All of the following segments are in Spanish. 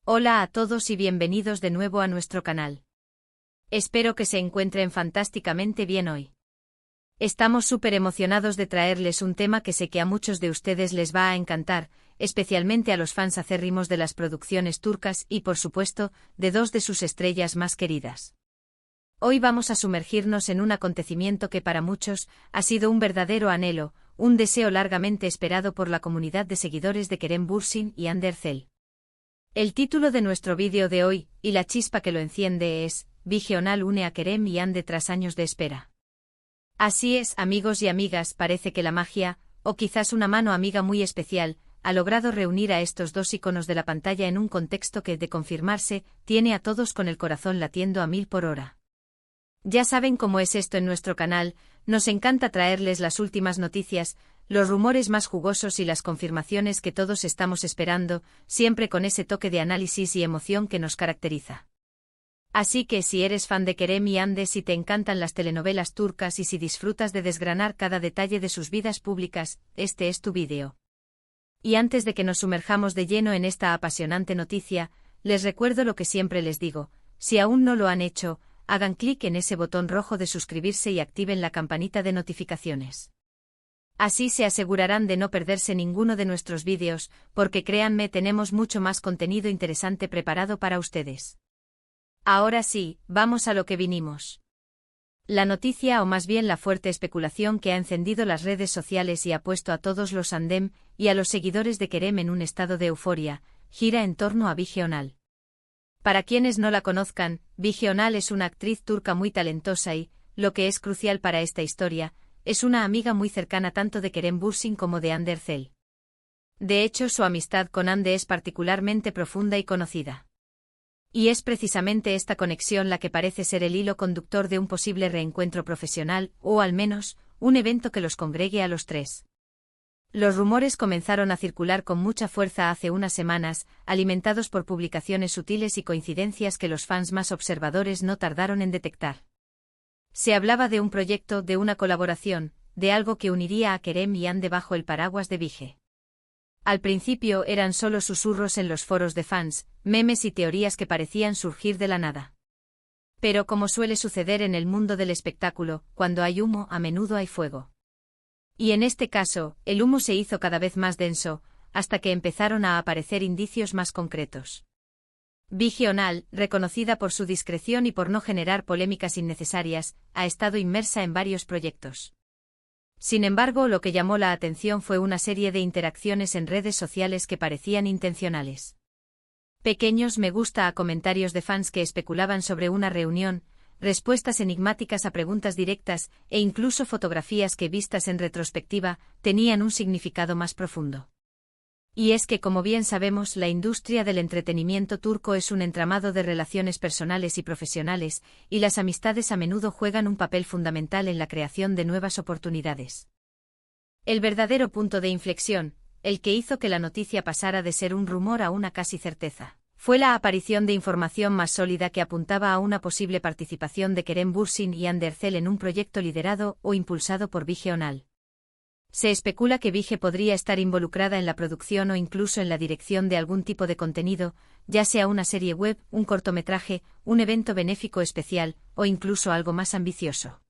Hola a todos y bienvenidos de nuevo a nuestro canal. Espero que se encuentren fantásticamente bien hoy. Estamos súper emocionados de traerles un tema que sé que a muchos de ustedes les va a encantar, especialmente a los fans acérrimos de las producciones turcas y, por supuesto, de dos de sus estrellas más queridas. Hoy vamos a sumergirnos en un acontecimiento que para muchos ha sido un verdadero anhelo, un deseo largamente esperado por la comunidad de seguidores de Kerem Bürsin y Hande Erçel. El título de nuestro vídeo de hoy, y la chispa que lo enciende es, Bige Önal une a Kerem y Hande tras años de espera. Así es, amigos y amigas, parece que la magia, o quizás una mano amiga muy especial, ha logrado reunir a estos dos iconos de la pantalla en un contexto que, de confirmarse, tiene a todos con el corazón latiendo a 1000 por hora. Ya saben cómo es esto en nuestro canal, nos encanta traerles las últimas noticias, los rumores más jugosos y las confirmaciones que todos estamos esperando, siempre con ese toque de análisis y emoción que nos caracteriza. Así que si eres fan de Kerem y Hande, si te encantan las telenovelas turcas y si disfrutas de desgranar cada detalle de sus vidas públicas, este es tu vídeo. Y antes de que nos sumerjamos de lleno en esta apasionante noticia, les recuerdo lo que siempre les digo, si aún no lo han hecho, hagan clic en ese botón rojo de suscribirse y activen la campanita de notificaciones. Así se asegurarán de no perderse ninguno de nuestros vídeos, porque créanme, tenemos mucho más contenido interesante preparado para ustedes. Ahora sí, vamos a lo que vinimos. La noticia, o más bien la fuerte especulación que ha encendido las redes sociales y ha puesto a todos los Handem y a los seguidores de Kerem en un estado de euforia, gira en torno a Bige Önal. Para quienes no la conozcan, Bige Önal es una actriz turca muy talentosa y, lo que es crucial para esta historia, es una amiga muy cercana tanto de Kerem Bürsin como de Hande Erçel. De hecho, su amistad con Hande es particularmente profunda y conocida. Y es precisamente esta conexión la que parece ser el hilo conductor de un posible reencuentro profesional, o al menos, un evento que los congregue a los tres. Los rumores comenzaron a circular con mucha fuerza hace unas semanas, alimentados por publicaciones sutiles y coincidencias que los fans más observadores no tardaron en detectar. Se hablaba de un proyecto, de una colaboración, de algo que uniría a Kerem y Hande bajo el paraguas de Bige. Al principio eran solo susurros en los foros de fans, memes y teorías que parecían surgir de la nada. Pero como suele suceder en el mundo del espectáculo, cuando hay humo, a menudo hay fuego. Y en este caso, el humo se hizo cada vez más denso, hasta que empezaron a aparecer indicios más concretos. Bige Önal, reconocida por su discreción y por no generar polémicas innecesarias, ha estado inmersa en varios proyectos. Sin embargo, lo que llamó la atención fue una serie de interacciones en redes sociales que parecían intencionales. Pequeños me gusta a comentarios de fans que especulaban sobre una reunión, respuestas enigmáticas a preguntas directas e incluso fotografías que, vistas en retrospectiva, tenían un significado más profundo. Y es que, como bien sabemos, la industria del entretenimiento turco es un entramado de relaciones personales y profesionales, y las amistades a menudo juegan un papel fundamental en la creación de nuevas oportunidades. El verdadero punto de inflexión, el que hizo que la noticia pasara de ser un rumor a una casi certeza, fue la aparición de información más sólida que apuntaba a una posible participación de Kerem Bürsin y Hande Erçel en un proyecto liderado o impulsado por Bige Önal. Se especula que Bige podría estar involucrada en la producción o incluso en la dirección de algún tipo de contenido, ya sea una serie web, un cortometraje, un evento benéfico especial, o incluso algo más ambicioso.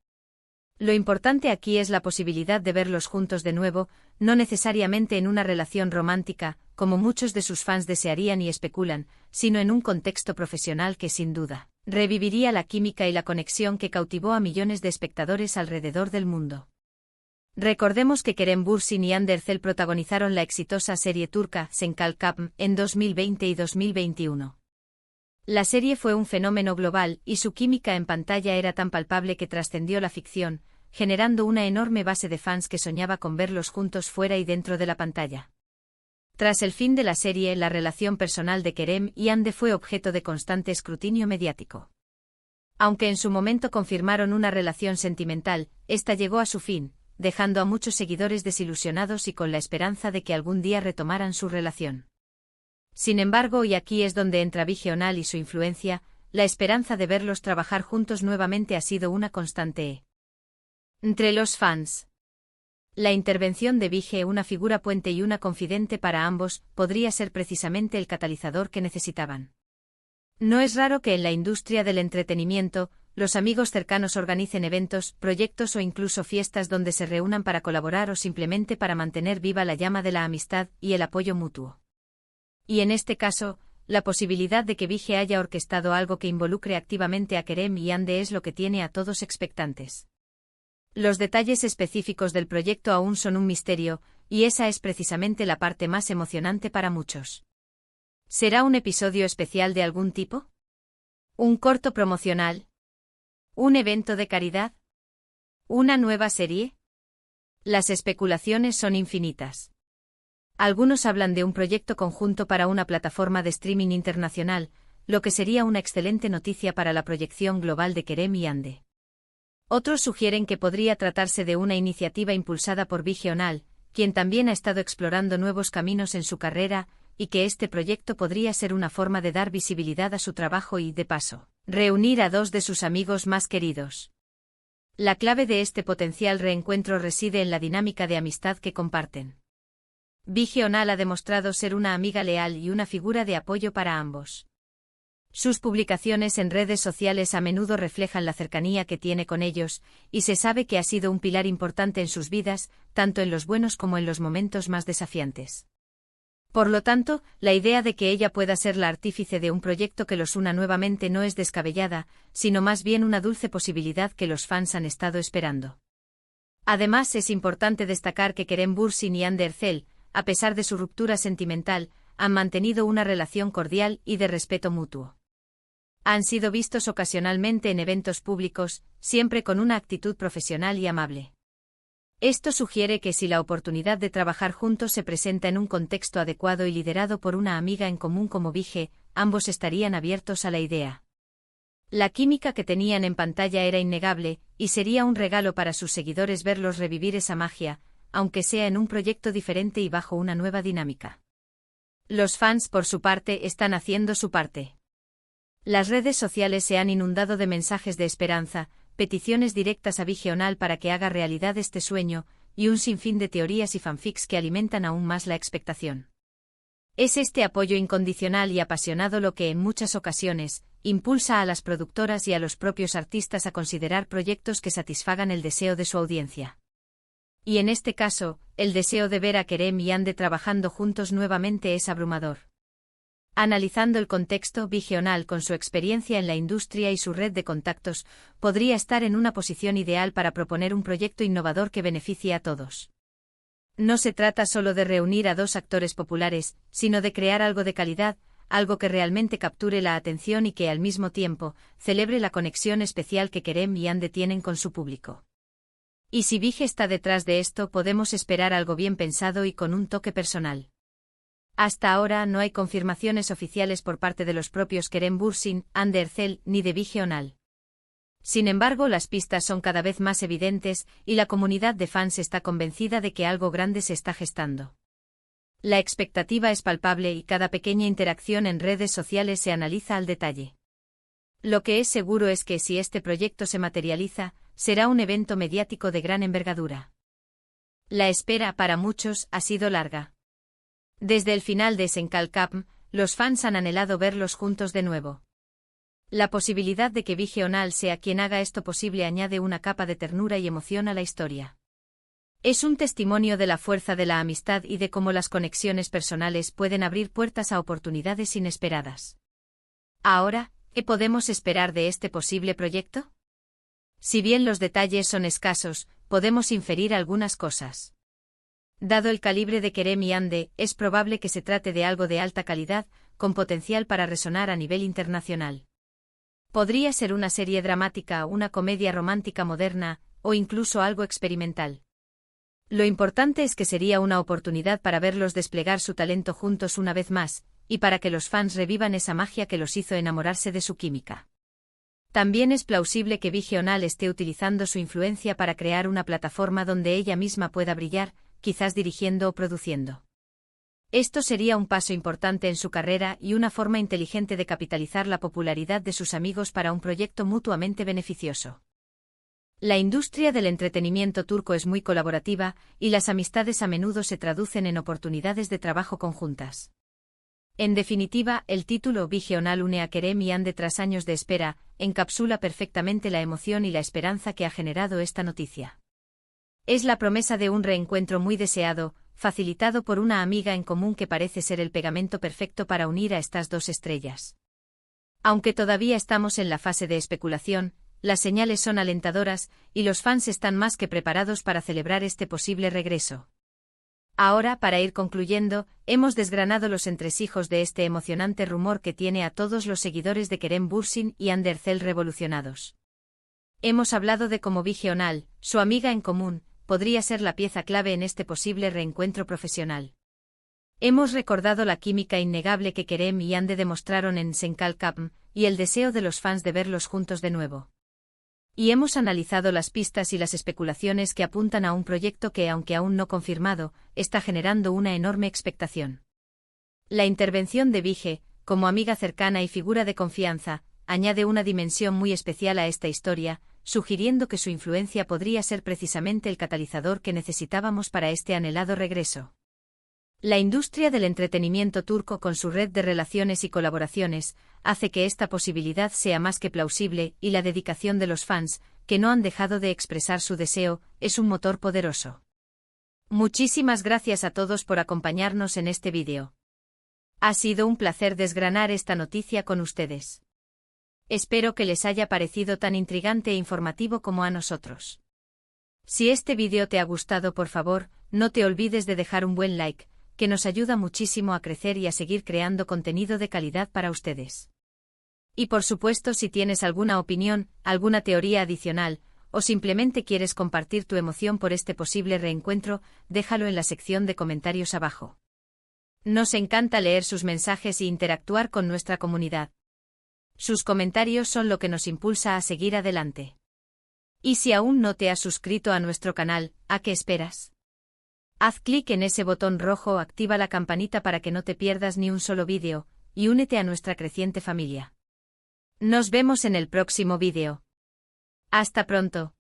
Lo importante aquí es la posibilidad de verlos juntos de nuevo, no necesariamente en una relación romántica, como muchos de sus fans desearían y especulan, sino en un contexto profesional que sin duda reviviría la química y la conexión que cautivó a millones de espectadores alrededor del mundo. Recordemos que Kerem Bürsin y Hande Erçel protagonizaron la exitosa serie turca Senkal Kapm en 2020 y 2021. La serie fue un fenómeno global y su química en pantalla era tan palpable que trascendió la ficción, generando una enorme base de fans que soñaba con verlos juntos fuera y dentro de la pantalla. Tras el fin de la serie, la relación personal de Kerem y Hande fue objeto de constante escrutinio mediático. Aunque en su momento confirmaron una relación sentimental, esta llegó a su fin, dejando a muchos seguidores desilusionados y con la esperanza de que algún día retomaran su relación. Sin embargo, y aquí es donde entra Bige Önal y su influencia, la esperanza de verlos trabajar juntos nuevamente ha sido una constante entre los fans. La intervención de Vige, una figura puente y una confidente para ambos, podría ser precisamente el catalizador que necesitaban. No es raro que en la industria del entretenimiento, los amigos cercanos organicen eventos, proyectos o incluso fiestas donde se reúnan para colaborar o simplemente para mantener viva la llama de la amistad y el apoyo mutuo. Y en este caso, la posibilidad de que Vige haya orquestado algo que involucre activamente a Kerem y Ande es lo que tiene a todos expectantes. Los detalles específicos del proyecto aún son un misterio, y esa es precisamente la parte más emocionante para muchos. ¿Será un episodio especial de algún tipo? ¿Un corto promocional? ¿Un evento de caridad? ¿Una nueva serie? Las especulaciones son infinitas. Algunos hablan de un proyecto conjunto para una plataforma de streaming internacional, lo que sería una excelente noticia para la proyección global de Kerem y Ande. Otros sugieren que podría tratarse de una iniciativa impulsada por Vigional, quien también ha estado explorando nuevos caminos en su carrera, y que este proyecto podría ser una forma de dar visibilidad a su trabajo y, de paso, reunir a dos de sus amigos más queridos. La clave de este potencial reencuentro reside en la dinámica de amistad que comparten. Vigional ha demostrado ser una amiga leal y una figura de apoyo para ambos. Sus publicaciones en redes sociales a menudo reflejan la cercanía que tiene con ellos, y se sabe que ha sido un pilar importante en sus vidas, tanto en los buenos como en los momentos más desafiantes. Por lo tanto, la idea de que ella pueda ser la artífice de un proyecto que los una nuevamente no es descabellada, sino más bien una dulce posibilidad que los fans han estado esperando. Además, es importante destacar que Kerem Bürsin y Hande Erçel, a pesar de su ruptura sentimental, han mantenido una relación cordial y de respeto mutuo. Han sido vistos ocasionalmente en eventos públicos, siempre con una actitud profesional y amable. Esto sugiere que si la oportunidad de trabajar juntos se presenta en un contexto adecuado y liderado por una amiga en común como Vige, ambos estarían abiertos a la idea. La química que tenían en pantalla era innegable, y sería un regalo para sus seguidores verlos revivir esa magia, aunque sea en un proyecto diferente y bajo una nueva dinámica. Los fans, por su parte, están haciendo su parte. Las redes sociales se han inundado de mensajes de esperanza, peticiones directas a Vigional para que haga realidad este sueño, y un sinfín de teorías y fanfics que alimentan aún más la expectación. Es este apoyo incondicional y apasionado lo que en muchas ocasiones impulsa a las productoras y a los propios artistas a considerar proyectos que satisfagan el deseo de su audiencia. Y en este caso, el deseo de ver a Kerem y Hande trabajando juntos nuevamente es abrumador. Analizando el contexto, Vigional, con su experiencia en la industria y su red de contactos, podría estar en una posición ideal para proponer un proyecto innovador que beneficie a todos. No se trata solo de reunir a dos actores populares, sino de crear algo de calidad, algo que realmente capture la atención y que al mismo tiempo celebre la conexión especial que Kerem y Hande tienen con su público. Y si Vige está detrás de esto, podemos esperar algo bien pensado y con un toque personal. Hasta ahora no hay confirmaciones oficiales por parte de los propios Kerem Bürsin, Hande Erçel ni de Vigional. Sin embargo, las pistas son cada vez más evidentes y la comunidad de fans está convencida de que algo grande se está gestando. La expectativa es palpable y cada pequeña interacción en redes sociales se analiza al detalle. Lo que es seguro es que si este proyecto se materializa, será un evento mediático de gran envergadura. La espera para muchos ha sido larga. Desde el final de Senkalkapm, los fans han anhelado verlos juntos de nuevo. La posibilidad de que Vigional sea quien haga esto posible añade una capa de ternura y emoción a la historia. Es un testimonio de la fuerza de la amistad y de cómo las conexiones personales pueden abrir puertas a oportunidades inesperadas. Ahora, ¿qué podemos esperar de este posible proyecto? Si bien los detalles son escasos, podemos inferir algunas cosas. Dado el calibre de Kerem y Hande, es probable que se trate de algo de alta calidad, con potencial para resonar a nivel internacional. Podría ser una serie dramática, una comedia romántica moderna, o incluso algo experimental. Lo importante es que sería una oportunidad para verlos desplegar su talento juntos una vez más, y para que los fans revivan esa magia que los hizo enamorarse de su química. También es plausible que Vigional esté utilizando su influencia para crear una plataforma donde ella misma pueda brillar, quizás dirigiendo o produciendo. Esto sería un paso importante en su carrera y una forma inteligente de capitalizar la popularidad de sus amigos para un proyecto mutuamente beneficioso. La industria del entretenimiento turco es muy colaborativa, y las amistades a menudo se traducen en oportunidades de trabajo conjuntas. En definitiva, el título Bige Onal une a Kerem y Hande tras años de espera, encapsula perfectamente la emoción y la esperanza que ha generado esta noticia. Es la promesa de un reencuentro muy deseado, facilitado por una amiga en común que parece ser el pegamento perfecto para unir a estas dos estrellas. Aunque todavía estamos en la fase de especulación, las señales son alentadoras, y los fans están más que preparados para celebrar este posible regreso. Ahora, para ir concluyendo, hemos desgranado los entresijos de este emocionante rumor que tiene a todos los seguidores de Kerem Bürsin y Hande Erçel revolucionados. Hemos hablado de cómo Bige Onal, su amiga en común, podría ser la pieza clave en este posible reencuentro profesional. Hemos recordado la química innegable que Kerem y Hande demostraron en Senkal Kapm, y el deseo de los fans de verlos juntos de nuevo. Y hemos analizado las pistas y las especulaciones que apuntan a un proyecto que, aunque aún no confirmado, está generando una enorme expectación. La intervención de Bige, como amiga cercana y figura de confianza, añade una dimensión muy especial a esta historia, sugiriendo que su influencia podría ser precisamente el catalizador que necesitábamos para este anhelado regreso. La industria del entretenimiento turco, con su red de relaciones y colaboraciones, hace que esta posibilidad sea más que plausible, y la dedicación de los fans, que no han dejado de expresar su deseo, es un motor poderoso. Muchísimas gracias a todos por acompañarnos en este vídeo. Ha sido un placer desgranar esta noticia con ustedes. Espero que les haya parecido tan intrigante e informativo como a nosotros. Si este vídeo te ha gustado, por favor, no te olvides de dejar un buen like, que nos ayuda muchísimo a crecer y a seguir creando contenido de calidad para ustedes. Y por supuesto, si tienes alguna opinión, alguna teoría adicional, o simplemente quieres compartir tu emoción por este posible reencuentro, déjalo en la sección de comentarios abajo. Nos encanta leer sus mensajes y interactuar con nuestra comunidad. Sus comentarios son lo que nos impulsa a seguir adelante. Y si aún no te has suscrito a nuestro canal, ¿a qué esperas? Haz clic en ese botón rojo o activa la campanita para que no te pierdas ni un solo vídeo, y únete a nuestra creciente familia. Nos vemos en el próximo vídeo. Hasta pronto.